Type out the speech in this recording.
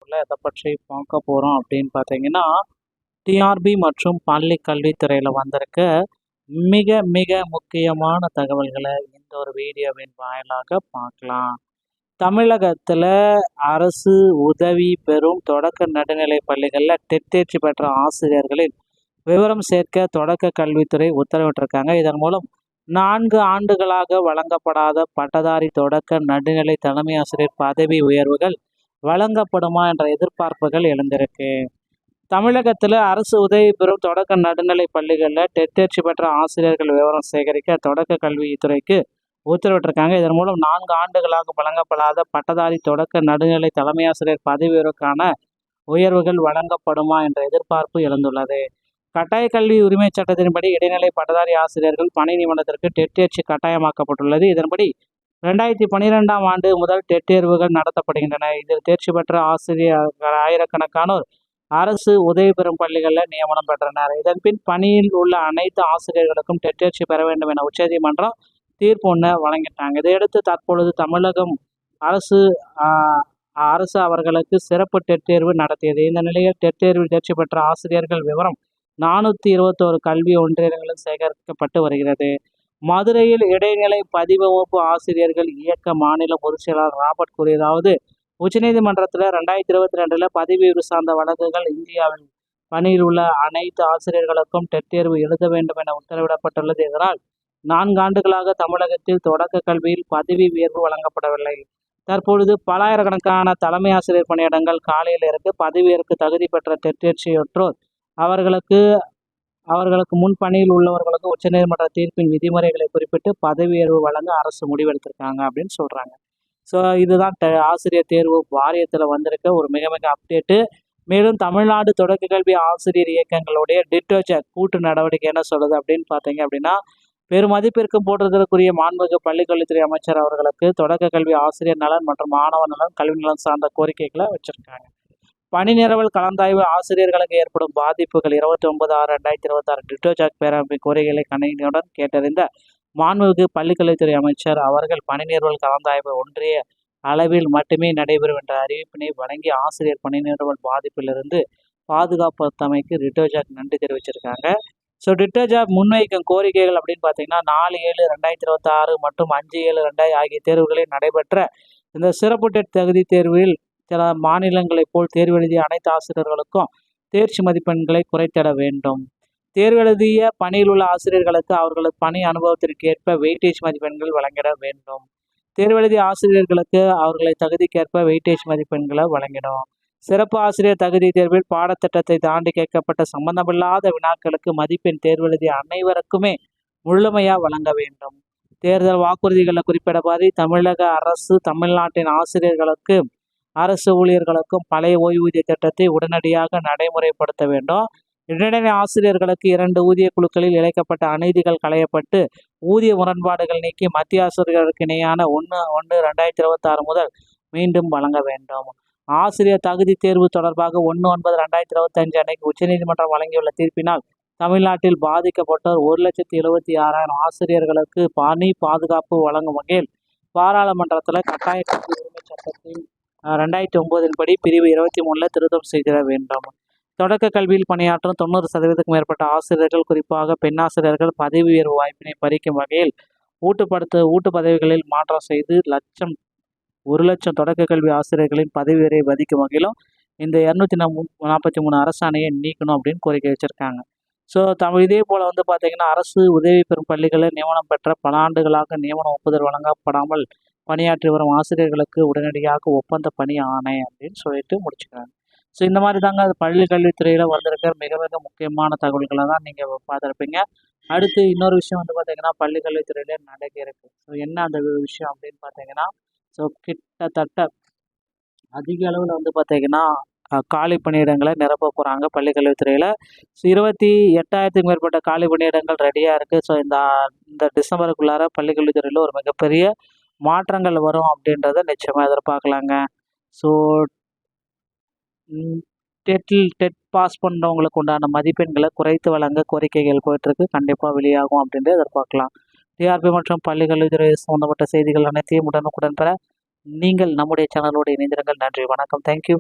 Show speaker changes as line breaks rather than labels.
எதை பற்றி பார்க்க போகிறோம் அப்படின்னு பார்த்தீங்கன்னா, டிஆர்பி மற்றும் பள்ளி கல்வித்துறையில் வந்திருக்க மிக மிக முக்கியமான தகவல்களை இந்த ஒரு வீடியோவின் வாயிலாக பார்க்கலாம். தமிழகத்தில் அரசு உதவி பெறும் தொடக்க நடுநிலை பள்ளிகளில் டெட் தேர்ச்சி பெற்ற ஆசிரியர்களின் விவரம் சேர்க்க தொடக்க கல்வித்துறை உத்தரவிட்டிருக்காங்க. இதன் மூலம் 4 ஆண்டுகளாக வழங்கப்படாத பட்டதாரி தொடக்க நடுநிலை தலைமை ஆசிரியர் பதவி உயர்வுகள் வழங்கப்படுமா என்ற எதிர்பார்ப்புகள் எழுந்திருக்கு. தமிழகத்தில் அரசு உதவி பெறும் தொடக்க நடுநிலை பள்ளிகளில் டெட் தேர்ச்சி பெற்ற ஆசிரியர்கள் விவரம் சேகரிக்க தொடக்க கல்வித்துறைக்கு உத்தரவிட்டிருக்காங்க. இதன் மூலம் 4 ஆண்டுகளாக வழங்கப்படாத பட்டதாரி தொடக்க நடுநிலை தலைமை ஆசிரியர் பதவி உயர்வுக்கான உயர்வுகள் வழங்கப்படுமா என்ற எதிர்பார்ப்பு எழுந்துள்ளது. கட்டாய கல்வி உரிமை சட்டத்தின்படி இடைநிலை பட்டதாரி ஆசிரியர்கள் பணி நியமனத்திற்கு டெட் தேர்ச்சி கட்டாயமாக்கப்பட்டுள்ளது. இதன்படி 2012ஆம் ஆண்டு முதல் டெட் தேர்வுகள் நடத்தப்படுகின்றன. இதில் தேர்ச்சி பெற்ற ஆசிரியர்கள் ஆயிரக்கணக்கானோர் அரசு உதவி பெறும் பள்ளிகளில் நியமனம் பெற்றனர். இதன்பின் பணியில் உள்ள அனைத்து ஆசிரியர்களுக்கும் டெட் தேர்ச்சி பெற வேண்டும் என உச்சநீதிமன்றம் தீர்ப்பு ஒன்று வழங்கிட்டாங்க. இதையடுத்து தற்பொழுது தமிழகம் அரசு அவர்களுக்கு சிறப்பு டெட் தேர்வு நடத்தியது. இந்த நிலையில் டெட் தேர்வில் தேர்ச்சி பெற்ற ஆசிரியர்கள் விவரம் 421 கல்வி ஒன்றியங்களில் சேகரிக்கப்பட்டு வருகிறது. மதுரையில் இடைநிலை பதிவு வகுப்பு ஆசிரியர்கள் இயக்க மாநில பொதுச் செயலாளர் ராபர்ட் கூறியதாவது, உச்சநீதிமன்றத்தில் 2022 பதவி உயர்வு சார்ந்த வழக்குகள் இந்தியாவில் பணியில் உள்ள அனைத்து ஆசிரியர்களுக்கும் டெட் தேர்வு எழுத வேண்டும் என உத்தரவிடப்பட்டுள்ளது. இதனால் 4 ஆண்டுகளாக தமிழகத்தில் தொடக்க கல்வியில் பதவி உயர்வு வழங்கப்படவில்லை. தற்பொழுது பல்லாயிரக்கணக்கான தலைமை ஆசிரியர் பணியிடங்கள் காலியில் இருக்கு. பதவி உயர்வுக்கு தகுதி பெற்ற டெட் தேர்ச்சியற்றோர் அவர்களுக்கு முன் பணியில் உள்ளவர்களுக்கு உச்சநீதிமன்ற தீர்ப்பின் விதிமுறைகளை குறிப்பிட்டு பதவி உயர்வு வழங்க அரசு முடிவெடுத்திருக்காங்க அப்படின்னு சொல்கிறாங்க. ஸோ இதுதான் ஆசிரியர் தேர்வு வாரியத்தில் வந்திருக்க ஒரு மிக மிக அப்டேட்டு. மேலும் தமிழ்நாடு தொடக்க கல்வி ஆசிரியர் இயக்கங்களுடைய டிட்டோஜர் கூட்டு நடவடிக்கை என்ன சொல்லுது அப்படின்னு பார்த்தீங்க அப்படின்னா, பெருமதிப்பிற்கு போற்றுதலுக்குரிய மாண்புமிகு பள்ளிக்கல்வித்துறை அமைச்சர் அவர்களுக்கு தொடக்க கல்வி ஆசிரியர் நலன் மற்றும் மாணவர் நலன் கல்வி நலன் சார்ந்த கோரிக்கைகளை வச்சிருக்காங்க. பணி நிரவல் கலந்தாய்வு ஆசிரியர்களுக்கு ஏற்படும் பாதிப்புகள் 29/6/2026 டிட்டோஜாக் பேரமைப்பு கோரிக்கைகளை கணினியுடன் கேட்டறிந்த மாண்புமிகு பள்ளிக்கல்வித்துறை அமைச்சர் அவர்கள் பணி நிரவல் கலந்தாய்வு ஒன்றிய அளவில் மட்டுமே நடைபெறும் என்ற அறிவிப்பினை வழங்கி ஆசிரியர் பணி நிரவல் பாதிப்பிலிருந்து பாதுகாப்பமைக்கு டிட்டோஜாக் நன்றி தெரிவிச்சிருக்காங்க. ஸோ டிட்டோஜாக் முன்வைக்கும் கோரிக்கைகள் அப்படின்னு பார்த்தீங்கன்னா 4/7/2026 மற்றும் 5/7/2000 ஆகிய தேர்வுகளில் நடைபெற்ற இந்த சிறப்பு டெட் தகுதி தேர்வில் சில மாநிலங்களைப் போல் தேர்வு எழுதிய அனைத்து ஆசிரியர்களுக்கும் தேர்ச்சி மதிப்பெண்களை குறைத்திட வேண்டும். தேர்வு எழுதிய பணியில் உள்ள ஆசிரியர்களுக்கு அவர்களது பணி அனுபவத்திற்கு ஏற்ப வெயிட்டேஜ் மதிப்பெண்கள் வழங்கிட வேண்டும். தேர்வு எழுதிய ஆசிரியர்களுக்கு அவர்களை தகுதிக்கேற்ப வெயிட்டேஜ் மதிப்பெண்களை வழங்கிடும். சிறப்பு ஆசிரியர் தகுதி தேர்வில் பாடத்திட்டத்தை தாண்டி கேட்கப்பட்ட சம்பந்தமில்லாத வினாக்களுக்கு மதிப்பெண் தேர்வு எழுதிய அனைவருக்குமே முழுமையாக வழங்க வேண்டும். தேர்தல் வாக்குறுதிகளில் குறிப்பிடப்படி தமிழக அரசு தமிழ்நாட்டின் ஆசிரியர்களுக்கு அரசு ஊழியர்களுக்கும் பழைய ஓய்வூதிய திட்டத்தை உடனடியாக நடைமுறைப்படுத்த வேண்டும். இடைநிலை ஆசிரியர்களுக்கு 2 ஊதிய குழுக்களில் இழைக்கப்பட்ட அநீதிகள் களையப்பட்டு ஊதிய முரண்பாடுகள் நீக்கி மத்திய ஆசிரியர்களுக்கு இணையான 1/1/2026 முதல் மீண்டும் வழங்க வேண்டும். ஆசிரியர் தகுதி தேர்வு தொடர்பாக 1/9/2025 அன்னைக்கு உச்சநீதிமன்றம் வழங்கியுள்ள தீர்ப்பினால் தமிழ்நாட்டில் பாதிக்கப்பட்டோர் 1,76,000 ஆசிரியர்களுக்கு பணி பாதுகாப்பு வழங்கும் வகையில் பாராளுமன்றத்தில் கட்டாய கல்வி உரிமை சட்டத்தின் 2009 படி பிரிவு 23 திருத்தம் செய்திட வேண்டும். தொடக்க கல்வியில் பணியாற்றும் 90%க்கும் மேற்பட்ட ஆசிரியர்கள், குறிப்பாக பெண்ணாசிரியர்கள் பதவி உயர்வு வாய்ப்பினை பறிக்கும் வகையில் ஊட்டு பதவிகளில் மாற்றம் செய்து 1,00,000 தொடக்க கல்வி ஆசிரியர்களின் பதவி உயர்வை வதிக்கும் வகையிலும் இந்த 243 அரசாணையை நீக்கணும் அப்படின்னு கோரிக்கை வச்சிருக்காங்க. ஸோ இதே போல் பார்த்தீங்கன்னா, அரசு உதவி பெறும் பள்ளிகளில் நியமனம் பெற்ற பல ஆண்டுகளாக நியமன ஒப்புதல் வழங்கப்படாமல் பணியாற்றி வரும் ஆசிரியர்களுக்கு உடனடியாக ஒப்பந்த பணி ஆணை அப்படின்னு சொல்லிட்டு முடிச்சுக்கிறாங்க. ஸோ இந்த மாதிரி தாங்க பள்ளி கல்வித்துறையில் வந்திருக்கிற மிக மிக முக்கியமான தகவல்களை தான் நீங்கள் பார்த்துருப்பீங்க. அடுத்து இன்னொரு விஷயம் பார்த்தீங்கன்னா, பள்ளி கல்வித்துறையிலே நடக்க இருக்குது. ஸோ என்ன அந்த விஷயம் அப்படின்னு பார்த்தீங்கன்னா, ஸோ கிட்டத்தட்ட அதிக அளவில் பார்த்தீங்கன்னா காலி பணியிடங்களை நிரப்ப போகிறாங்க பள்ளி கல்வித்துறையில். ஸோ 28,000க்கும் மேற்பட்ட காலி பணியிடங்கள் ரெடியாக இருக்குது. ஸோ இந்த டிசம்பருக்குள்ளார பள்ளி கல்வித்துறையில் ஒரு மிகப்பெரிய மாற்றங்கள் வரும் அப்படின்றத நிச்சயமாக எதிர்பார்க்கலாங்க. ஸோ டெட் பாஸ் பண்ணுறவங்களுக்கு உண்டான மதிப்பெண்களை குறைத்து வழங்க கோரிக்கைகள் போயிட்டுருக்கு. கண்டிப்பாக வெளியாகும் அப்படின்ட்டு எதிர்பார்க்கலாம். டிஆர்பி மற்றும் பள்ளி கல்வித்துறை சம்மந்தப்பட்ட செய்திகள் அனைத்தையும் உடனுக்குடன் பெற நீங்கள் நம்முடைய சேனலோடு இணைந்திருங்கள். நன்றி, வணக்கம், தேங்க்யூ.